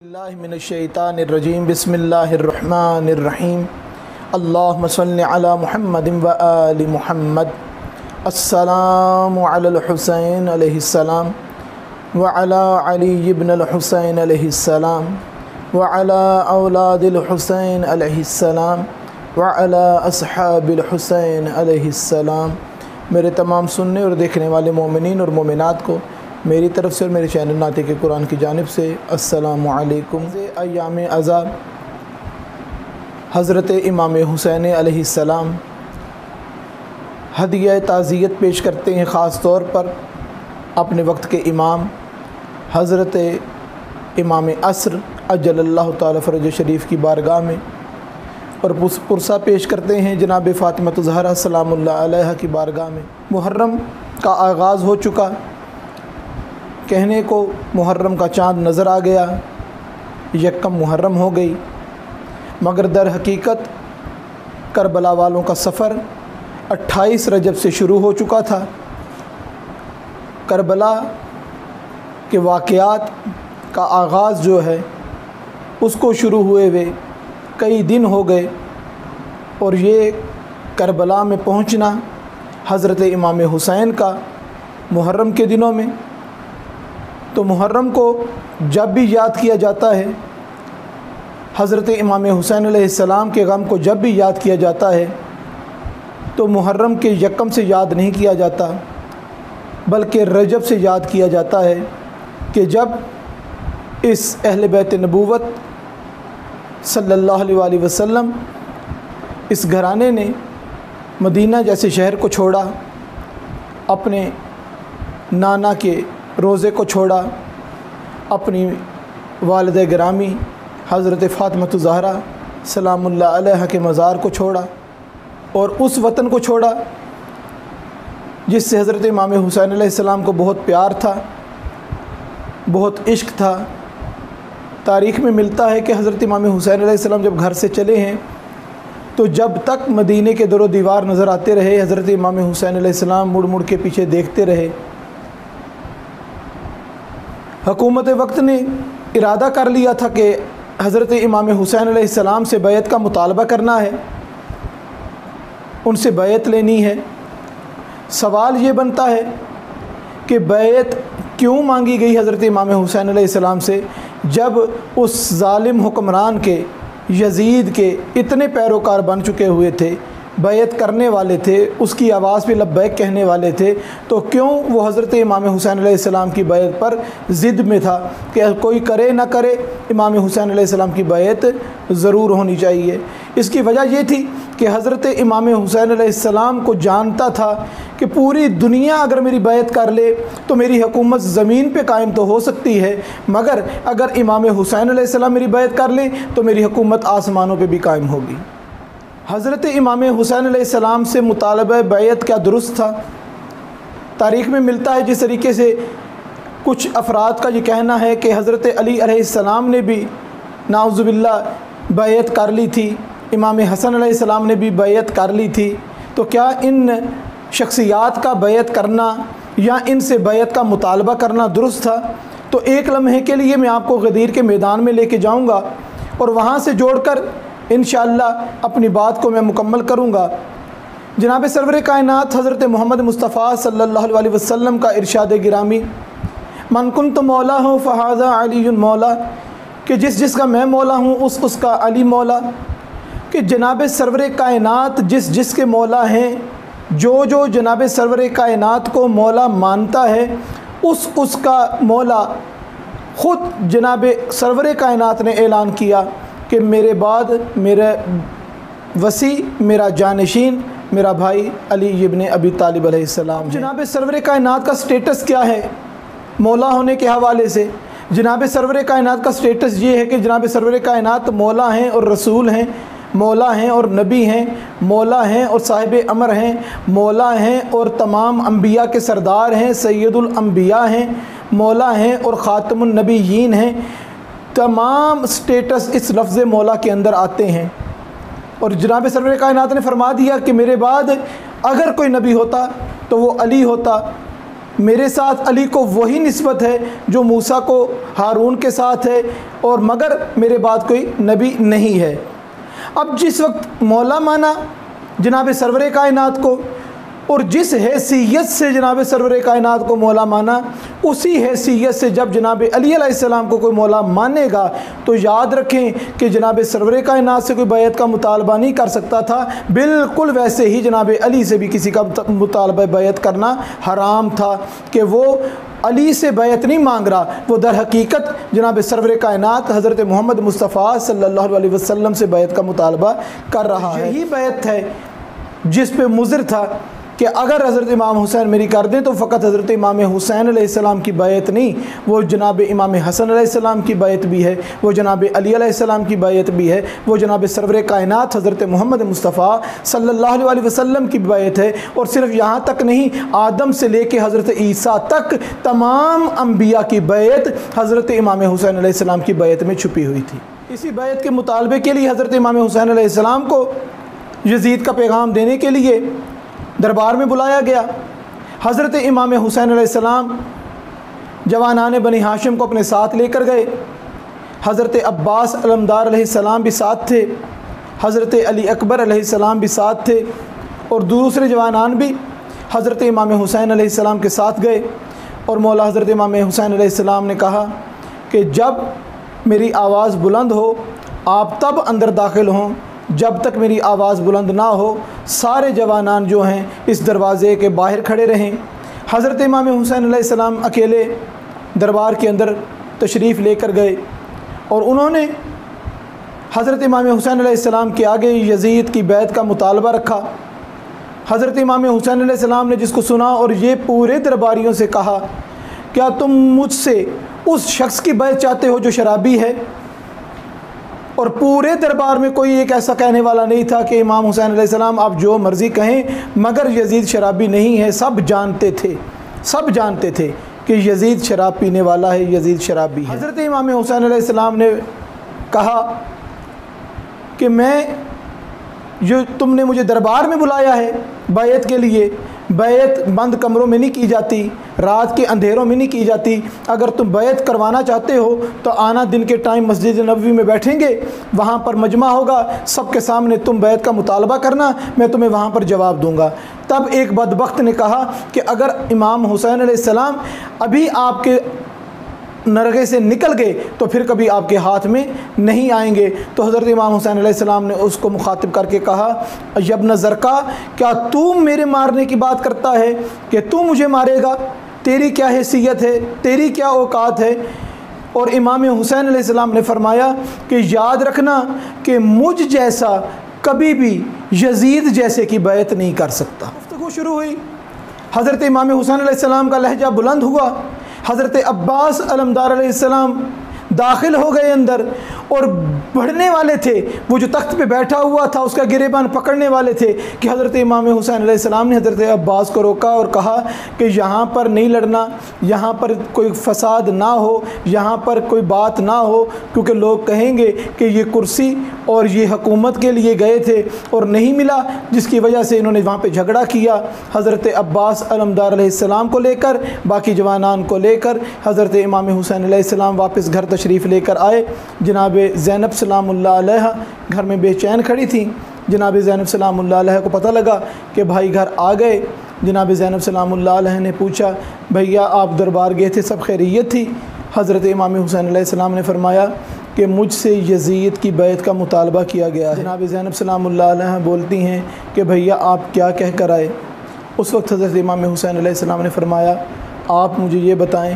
اللہ من الشیطان الرجیم بسم اللہ الرحمن الرحیم اللہم صلی علی محمد و آل محمد السلام علی الحسین علیہ السلام وعلی علی ابن الحسین علیہ السلام وعلی اولاد الحسین علیہ السلام وعلی اصحاب الحسین علیہ السلام۔ میرے تمام سننے اور دیکھنے والے مومنین اور مومنات کو میری طرف سے اور میرے چینل ناطق قرآن کی جانب سے السلام علیکم۔ ایام عزا حضرت امام حسین علیہ السلام ہدیہ تعزیت پیش کرتے ہیں، خاص طور پر اپنے وقت کے امام حضرت امام عصر عجل اللہ تعالی فرج شریف کی بارگاہ میں، اور پرسہ پیش کرتے ہیں جناب فاطمہ الزہرا سلام اللہ علیہا کی بارگاہ میں۔ محرم کا آغاز ہو چکا، کہنے کو محرم کا چاند نظر آ گیا، یکم محرم ہو گئی، مگر در حقیقت کربلا والوں کا سفر 28 رجب سے شروع ہو چکا تھا۔ کربلا کے واقعات کا آغاز جو ہے اس کو شروع ہوئے ہوئے کئی دن ہو گئے، اور یہ کربلا میں پہنچنا حضرت امام حسین کا محرم کے دنوں میں، تو محرم کو جب بھی یاد کیا جاتا ہے، حضرت امام حسین علیہ السلام کے غم کو جب بھی یاد کیا جاتا ہے، تو محرم کے یکم سے یاد نہیں کیا جاتا، بلکہ رجب سے یاد کیا جاتا ہے، کہ جب اس اہل بیت نبوت صلی اللہ علیہ وآلہ وسلم اس گھرانے نے مدینہ جیسے شہر کو چھوڑا، اپنے نانا کے روزے کو چھوڑا، اپنی والد گرامی حضرت فاطمہ الزہرا سلام اللہ علیہا کے مزار کو چھوڑا، اور اس وطن کو چھوڑا جس سے حضرت امام حسین علیہ السلام کو بہت پیار تھا، بہت عشق تھا۔ تاریخ میں ملتا ہے کہ حضرت امام حسین علیہ السلام جب گھر سے چلے ہیں تو جب تک مدینے کے در و دیوار نظر آتے رہے، حضرت امام حسین علیہ السلام مڑ مڑ کے پیچھے دیکھتے رہے۔ حکومت وقت نے ارادہ کر لیا تھا کہ حضرت امام حسین علیہ السلام سے بیعت کا مطالبہ کرنا ہے، ان سے بیعت لینی ہے۔ سوال یہ بنتا ہے کہ بیعت کیوں مانگی گئی حضرت امام حسین علیہ السلام سے، جب اس ظالم حکمران کے یزید کے اتنے پیروکار بن چکے ہوئے تھے، بیعت کرنے والے تھے، اس کی آواز پہ لبیک کہنے والے تھے، تو کیوں وہ حضرت امام حسین علیہ السلام کی بیعت پر ضد میں تھا کہ کوئی کرے نہ کرے امام حسین علیہ السلام کی بیعت ضرور ہونی چاہیے۔ اس کی وجہ یہ تھی کہ حضرت امام حسین علیہ السلام کو جانتا تھا کہ پوری دنیا اگر میری بیعت کر لے تو میری حکومت زمین پہ قائم تو ہو سکتی ہے، مگر اگر امام حسین علیہ السلام میری بیعت کر لیں تو میری حکومت آسمانوں پہ بھی قائم ہوگی۔ حضرت امام حسین علیہ السلام سے مطالبہ بیعت کیا درست تھا؟ تاریخ میں ملتا ہے جس طریقے سے کچھ افراد کا یہ کہنا ہے کہ حضرت علی علیہ السلام نے بھی نعوذ باللہ بیعت کر لی تھی، امام حسن علیہ السلام نے بھی بیعت کر لی تھی، تو کیا ان شخصیات کا بیعت کرنا یا ان سے بیعت کا مطالبہ کرنا درست تھا؟ تو ایک لمحے کے لیے میں آپ کو غدیر کے میدان میں لے کے جاؤں گا، اور وہاں سے جوڑ کر انشاءاللہ اپنی بات کو میں مکمل کروں گا۔ جناب سرور کائنات حضرت محمد مصطفیٰ صلی اللہ علیہ وسلم کا ارشاد گرامی، من کنت مولا ہوں فہذا علی مولا، کہ جس کا میں مولا ہوں اس کا علی مولا، کہ جناب سرور کائنات جس کے مولا ہیں، جو جناب سرور کائنات کو مولا مانتا ہے اس کا مولا خود جناب سرور کائنات نے اعلان کیا کہ میرے بعد میرا وصی، میرا جانشین، میرا بھائی علی ابن ابی طالب علیہ السلام۔ جناب سرور کائنات کا سٹیٹس کیا ہے مولا ہونے کے حوالے سے؟ جناب سرور کائنات کا سٹیٹس یہ ہے کہ جناب سرور کائنات مولا ہیں اور رسول ہیں، مولا ہیں اور نبی ہیں، مولا ہیں اور صاحب امر ہیں، مولا ہیں اور تمام انبیاء کے سردار ہیں، سید الانبیاء ہیں، مولا ہیں اور خاتم النبیین ہیں۔ تمام سٹیٹس اس لفظ مولا کے اندر آتے ہیں، اور جناب سرور کائنات نے فرما دیا کہ میرے بعد اگر کوئی نبی ہوتا تو وہ علی ہوتا، میرے ساتھ علی کو وہی نسبت ہے جو موسیٰ کو ہارون کے ساتھ ہے، اور مگر میرے بعد کوئی نبی نہیں ہے۔ اب جس وقت مولا مانا جناب سرور کائنات کو، اور جس حیثیت سے جناب سرور کائنات کو مولا مانا، اسی حیثیت سے جب جناب علی علیہ السلام کو کوئی مولا مانے گا تو یاد رکھیں کہ جناب سرور کائنات سے کوئی بیعت کا مطالبہ نہیں کر سکتا تھا، بالکل ویسے ہی جناب علی سے بھی کسی کا مطالبہ بیعت کرنا حرام تھا، کہ وہ علی سے بیعت نہیں مانگ رہا، وہ در حقیقت جناب سرور کائنات حضرت محمد مصطفیٰ صلی اللہ علیہ وسلم سے بیعت کا مطالبہ کر رہا ہے۔ یہی بیعت ہے جس پہ مضر تھا کہ اگر حضرت امام حسین میری کر دیں تو فقط حضرت امام حسین علیہ السلام کی بیعت نہیں، وہ جناب امام حسن علیہ السلام کی بیعت بھی ہے، وہ جناب علی علیہ السلام کی بیعت بھی ہے، وہ جناب سرور کائنات حضرت محمد مصطفیٰ صلی اللہ علیہ وسلم کی بیعت ہے، اور صرف یہاں تک نہیں، آدم سے لے کے حضرت عیسیٰ تک تمام انبیاء کی بیعت حضرت امام حسین علیہ السلام کی بیعت میں چھپی ہوئی تھی۔ اسی بیعت کے مطالبے کے لیے حضرت امام حسین علیہ السلام کو یزید کا پیغام دینے کے لیے دربار میں بلایا گیا۔ حضرت امام حسین علیہ السلام جوانان بنی ہاشم کو اپنے ساتھ لے کر گئے، حضرت عباس علمدار علیہ السلام بھی ساتھ تھے، حضرت علی اکبر علیہ السلام بھی ساتھ تھے، اور دوسرے جوانان بھی حضرت امام حسین علیہ السلام کے ساتھ گئے، اور مولا حضرت امام حسین علیہ السلام نے کہا کہ جب میری آواز بلند ہو آپ تب اندر داخل ہوں، جب تک میری آواز بلند نہ ہو سارے جوانان جو ہیں اس دروازے کے باہر کھڑے رہیں۔ حضرت امام حسین علیہ السلام اکیلے دربار کے اندر تشریف لے کر گئے، اور انہوں نے حضرت امام حسین علیہ السلام کے آگے یزید کی بیعت کا مطالبہ رکھا۔ حضرت امام حسین علیہ السلام نے جس کو سنا اور یہ پورے درباریوں سے کہا، کیا تم مجھ سے اس شخص کی بیعت چاہتے ہو جو شرابی ہے؟ اور پورے دربار میں کوئی ایک ایسا کہنے والا نہیں تھا کہ امام حسین علیہ السلام آپ جو مرضی کہیں مگر یزید شرابی نہیں ہے۔ سب جانتے تھے کہ یزید شراب پینے والا ہے، یزید شرابی ہے۔ حضرت امام حسین علیہ السلام نے کہا کہ میں جو تم نے مجھے دربار میں بلایا ہے بیعت کے لیے، بیعت بند کمروں میں نہیں کی جاتی، رات کے اندھیروں میں نہیں کی جاتی۔ اگر تم بیعت کروانا چاہتے ہو تو آنا دن کے ٹائم مسجد نبوی میں بیٹھیں گے، وہاں پر مجمع ہوگا، سب کے سامنے تم بیعت کا مطالبہ کرنا، میں تمہیں وہاں پر جواب دوں گا۔ تب ایک بدبخت نے کہا کہ اگر امام حسین علیہ السلام ابھی آپ کے نرغے سے نکل گئے تو پھر کبھی آپ کے ہاتھ میں نہیں آئیں گے۔ تو حضرت امام حسین علیہ السلام نے اس کو مخاطب کر کے کہا، ابن زرقا، کیا تو میرے مارنے کی بات کرتا ہے کہ تو مجھے مارے گا؟ تیری کیا حیثیت ہے، تیری کیا اوقات ہے؟ اور امام حسین علیہ السلام نے فرمایا کہ یاد رکھنا کہ مجھ جیسا کبھی بھی یزید جیسے کی بیعت نہیں کر سکتا۔ گفتگو شروع ہوئی، حضرت امام حسین علیہ السلام کا لہجہ بلند ہوا، حضرت عباس علمدار علیہ السلام داخل ہو گئے اندر، اور بڑھنے والے تھے، وہ جو تخت پہ بیٹھا ہوا تھا اس کا گریبان پکڑنے والے تھے کہ حضرت امام حسین علیہ السلام نے حضرت عباس کو روکا اور کہا کہ یہاں پر نہیں لڑنا، یہاں پر کوئی فساد نہ ہو، یہاں پر کوئی بات نہ ہو، کیونکہ لوگ کہیں گے کہ یہ کرسی اور یہ حکومت کے لیے گئے تھے اور نہیں ملا، جس کی وجہ سے انہوں نے وہاں پہ جھگڑا کیا۔ حضرت عباس علمدار علیہ السلام کو لے کر، باقی جوانان کو لے کر حضرت امام حسین علیہ السلام واپس گھر تشریف لے کر آئے۔ جناب زینب سلام اللہ علیہ گھر میں بے چین کھڑی تھیں۔ جناب زینب سلام اللہ علیہ کو پتہ لگا کہ بھائی گھر آ گئے۔ جناب زینب سلام اللہ علیہ نے پوچھا، بھیا آپ دربار گئے تھے، سب خیریت تھی؟ حضرت امام حسین علیہ السلام نے فرمایا کہ مجھ سے یزید کی بیعت کا مطالبہ کیا گیا ہے۔ جناب زینب سلام اللہ علیہ بولتی ہیں کہ بھیا آپ کیا کہہ کر آئے؟ اس وقت حضرت امام حسین علیہ السلام نے فرمایا، آپ مجھے یہ بتائیں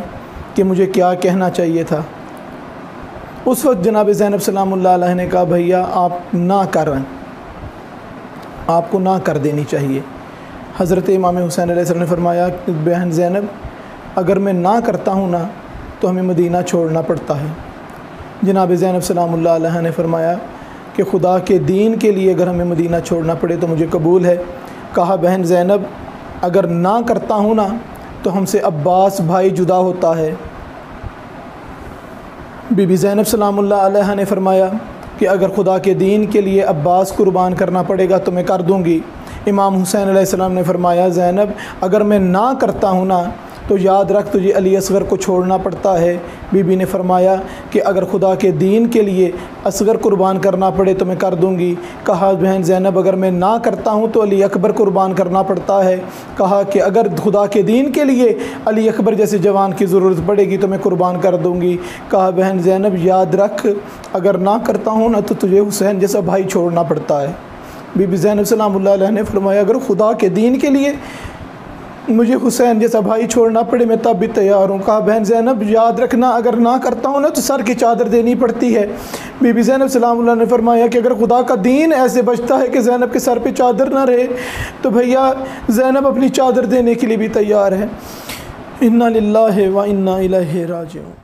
کہ مجھے کیا کہنا چاہیے تھا۔ اس وقت جناب زینب سلام اللہ علیہ نے کہا، بھیا آپ نہ کریں، آپ کو نہ کر دینی چاہیے۔ حضرت امام حسین علیہ السلام نے فرمایا کہ بہن زینب، اگر میں نہ کرتا ہوں نا تو ہمیں مدینہ چھوڑنا پڑتا ہے۔ جناب زینب سلام اللہ علیہ نے فرمایا کہ خدا کے دین کے لیے اگر ہمیں مدینہ چھوڑنا پڑے تو مجھے قبول ہے۔ کہا، بہن زینب اگر نہ کرتا ہوں نا تو ہم سے عباس بھائی جدا ہوتا ہے۔ بی بی زینب سلام اللہ علیہ نے فرمایا کہ اگر خدا کے دین کے لیے عباس قربان کرنا پڑے گا تو میں کر دوں گی۔ امام حسین علیہ السلام نے فرمایا، زینب اگر میں نہ کرتا ہوں نا تو یاد رکھ تجھے علی اصغر کو چھوڑنا پڑتا ہے۔ بی بی نے فرمایا کہ اگر خدا کے دین کے لیے اصغر قربان کرنا پڑے تو میں کر دوں گی۔ کہا بہن زینب اگر میں نہ کرتا ہوں تو علی اکبر قربان کرنا پڑتا ہے۔ کہا کہ اگر خدا کے دین کے لیے علی اکبر جیسے جوان کی ضرورت پڑے گی تو میں قربان کر دوں گی۔ کہا بہن زینب یاد رکھ اگر نہ کرتا ہوں نا تو تجھے حسین جیسا بھائی چھوڑنا پڑتا ہے۔ بی بی زینب سلام اللہ علیہ نے فرمایا اگر خدا کے دین کے لیے مجھے حسین جیسا بھائی چھوڑنا پڑے میں تب بھی تیار ہوں۔ کہا بہن زینب یاد رکھنا اگر نہ کرتا ہوں نا تو سر کی چادر دینی پڑتی ہے۔ بی بی زینب سلام اللہ نے فرمایا کہ اگر خدا کا دین ایسے بچتا ہے کہ زینب کے سر پہ چادر نہ رہے تو بھیا زینب اپنی چادر دینے کے لیے بھی تیار ہے۔ انا للہ و انا الیہ راجعون۔